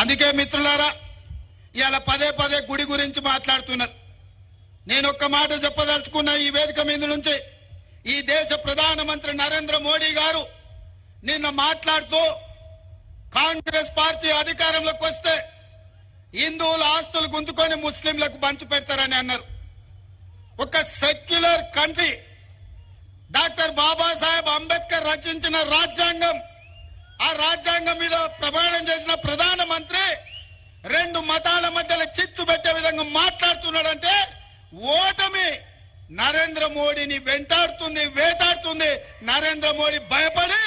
అందుకే మిత్రులారా ఇవాళ పదే పదే గుడి గురించి మాట్లాడుతున్నారు. నేను ఒక్క మాట చెప్పదలుచుకున్న ఈ వేదిక మీద నుంచి, ఈ దేశ ప్రధానమంత్రి నరేంద్ర మోడీ గారు నిన్న మాట్లాడుతూ కాంగ్రెస్ పార్టీ అధికారంలోకి వస్తే హిందువుల ఆస్తులు గుంజుకొని ముస్లింలకు పంచి పెడతారని అన్నారు. ఒక secular country, doctor Babasaheb Ambedkar రచించిన రాజ్యాంగం, ఆ రాజ్యాంగం మీద ప్రమాణం చేసిన ప్రధానమంత్రి రెండు మతాల మధ్యలో చిచ్చు పెట్టే విధంగా మాట్లాడుతున్నాడంటే ఓటమి నరేంద్ర మోడీని వేటాడుతుంది. నరేంద్ర మోడీ భయపడి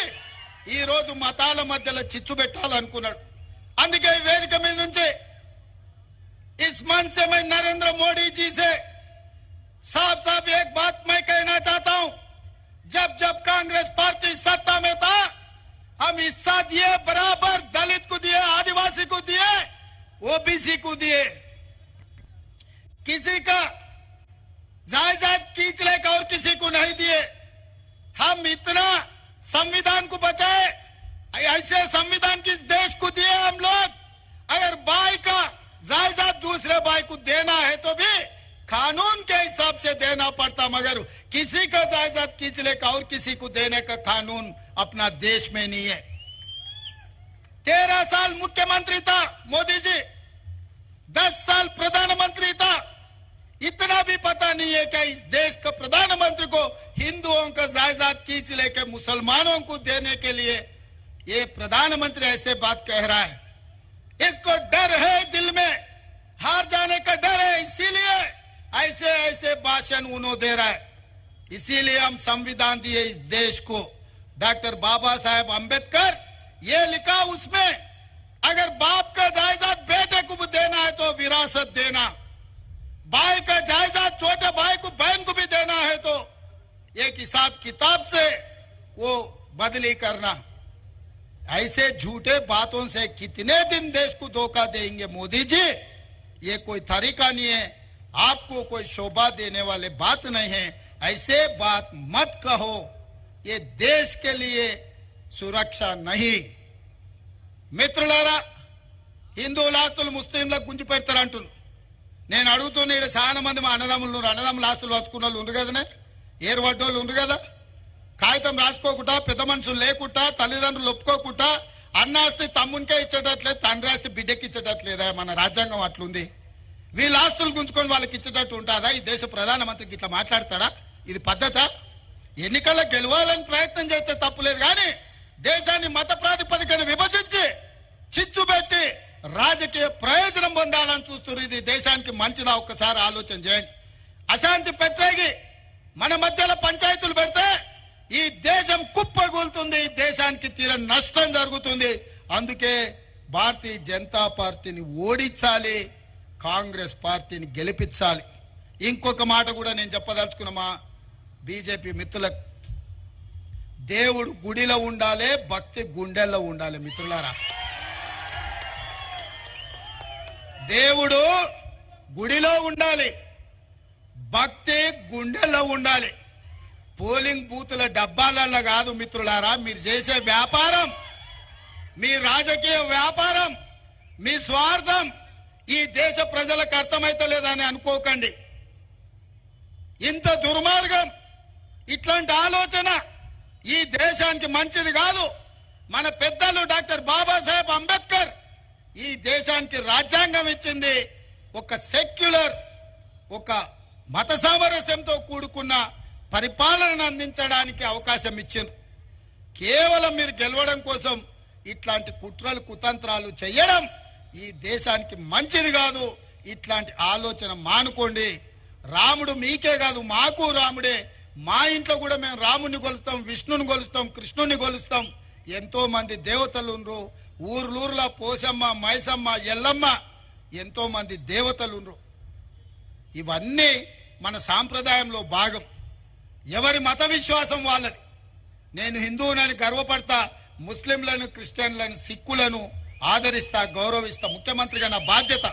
ఈ రోజు మతాల మధ్యలో చిచ్చు పెట్టాలనుకున్నాడు. అందుకే ఈ వేదిక మీద నుంచి इस मन से मैं नरेंद्र मोदी जी से साफ साफ एक बात मैं कहना चाहता हूं, जब जब कांग्रेस पार्टी सत्ता में था हम हिस्सा दिए, बराबर दलित को दिए, आदिवासी को दिए, ओबीसी को दिए, किसी का जायदाद खींच लेकर और किसी को नहीं दिए। हम इतना संविधान को बचाए, ऐसे संविधान किस देश को दिए हम लोग। अगर भाई का जायदाद दूसरे भाई को देना है तो भी कानून के हिसाब से देना पड़ता, मगर किसी का जायदाद खींच लेकर और किसी को देने का कानून अपना देश में नहीं है। 13 साल मुख्यमंत्री था मोदी जी, 10 साल प्रधानमंत्री था। इतना भी पता नहीं है कि इस देश का प्रधानमंत्री को हिंदुओं का जायदाद खींच लेकर मुसलमानों को देने के लिए ये प्रधानमंत्री ऐसे बात कह रहा है। इसको डर है, दिल में हार जाने का डर है, इसीलिए ऐसे ऐसे भाषण उन्होंने दे रहा है। इसीलिए हम संविधान दिए इस देश को। डॉक्टर बाबा साहेब अंबेडकर ये लिखा उसमें, अगर बाप का जायदाद बेटे को भी देना है तो विरासत देना, भाई का जायदाद छोटे भाई को बहन को भी देना है तो एक हिसाब किताब से वो बदली करना। ऐसे झूठे बातों से कितने दिन देश को धोखा देंगे मोदी जी। ये कोई तरीका नहीं है, आपको कोई शोभा देने वाले बात नहीं है। ऐसे बात मत कहो, ये देश के लिए सुरक्षा नहीं। మిత్రులారా, హిందువుల ఆస్తులు ముస్లింలకు గుంజి పెడతారంటున్నారు. నేను అడుగుతున్నా, ఇక్కడ చాలా మంది మా అన్నదమ్ముల ఆస్తులు వచ్చుకున్న వాళ్ళు ఉండ్రు కదనే, ఏర్పడ్డోళ్ళు ఉండ్రు కదా. కాగితం రాసుకోకుండా, పెద్ద మనుషులు లేకుండా, తల్లిదండ్రులు ఒప్పుకోకుండా అన్న ఆస్తి తమ్మునికే ఇచ్చేటట్లేదు, తండ్రి ఆస్తి బిడ్డకి ఇచ్చేటట్లేదా? మన రాజ్యాంగం అట్లుంది. వీళ్ళ ఆస్తులు గుంజుకొని వాళ్ళకి ఇచ్చేటట్టు ఉంటుందా? ఈ దేశ ప్రధానమంత్రికి ఇట్లా మాట్లాడతాడా? ఇది పద్ధత? ఎన్నికల్లో గెలవాలని ప్రయత్నం చేస్తే తప్పులేదు, కానీ దేశాన్ని మత ప్రాతిపదికన విభజించి చిచ్చు పెట్టి రాజకీయ ప్రయోజనం పొందాలని చూస్తున్నారు. ఇది దేశానికి మంచిదా? ఒక్కసారి ఆలోచన చేయండి. అశాంతి పెట్టేగి మన మధ్యలో పంచాయతీలు పెడితే ఈ దేశం కుప్పగూలుతుంది, ఈ దేశానికి తీరని నష్టం జరుగుతుంది. అందుకే భారతీయ జనతా పార్టీని ఓడించాలి, కాంగ్రెస్ పార్టీని గెలిపించాలి. ఇంకొక మాట కూడా నేను చెప్పదలుచుకున్న మా బీజేపీ మిత్రులకు, దేవుడు గుడిలో ఉండాలి, భక్తి గుండెల్లో ఉండాలి. మిత్రులారా, దేవుడు గుడిలో ఉండాలి, భక్తి గుండెల్లో ఉండాలి. పోలింగ్ బూతుల డబ్బాలలో కాదు మిత్రులారా. మీరు చేసే వ్యాపారం, మీ రాజకీయ వ్యాపారం, మీ స్వార్థం ఈ దేశ ప్రజలకు అర్థమైతలేదని అనుకోకండి. ఇంత దుర్మార్గం, ఇట్లాంటి ఆలోచన ఈ దేశానికి మంచిది కాదు. మన పెద్దలు డాక్టర్ బాబాసాహెబ్ అంబేద్కర్ ఈ దేశానికి రాజ్యాంగం ఇచ్చింది. ఒక సెక్యులర్, ఒక మత సామరస్యంతో కూడుకున్న పరిపాలనను అందించడానికి అవకాశం ఇచ్చింది. కేవలం మీరు గెలవడం కోసం ఇట్లాంటి కుట్రలు కుతంత్రాలు చేయడం ఈ దేశానికి మంచిది కాదు. ఇట్లాంటి ఆలోచన మానుకోండి. రాముడు మీకే కాదు, మాకు రాముడే. మా ఇంట్లో కూడా మేము రాముని కొలుస్తాం, విష్ణుని కొలుస్తాం, కృష్ణుని కొలుస్తాం. ఎంతో మంది దేవతలు ఉండ్రు. ఊర్లూర్ల పోసమ్మ, మైసమ్మ, ఎల్లమ్మ, ఎంతో మంది దేవతలు ఉండ్రు. ఇవన్నీ మన సాంప్రదాయంలో భాగం. ఎవరి మత విశ్వాసం వాళ్ళని. నేను హిందువునని గర్వపడతా, ముస్లింలను, క్రిస్టియన్లను, సిక్కులను ఆదరిస్తా, గౌరవిస్తా. ముఖ్యమంత్రిగా నా బాధ్యత.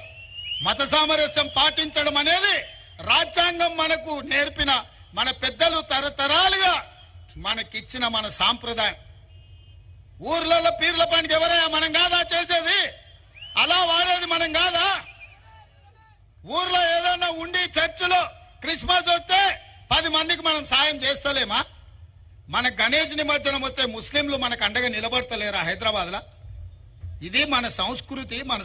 మత సామరస్యం పాటించడం అనేది రాజ్యాంగం మనకు నేర్పిన, మన పెద్దలు తరతరాలుగా మనకిచ్చిన మన సాంప్రదాయం. ఊర్లలో పీర్ల పండుగ ఎవరయ్యా? మనం కాదా చేసేది? అలా మనం కాదా? ఊర్లో ఏదైనా ఉండి చర్చిలో క్రిస్మస్ వస్తే 10 మందికి మనం సాయం చేస్తలేమా? మన గణేష్ నిమజ్జనం వస్తే ముస్లింలు మనకు అండగా నిలబడతలేరా హైదరాబాద్ లా? ఇది మన సంస్కృతి, మన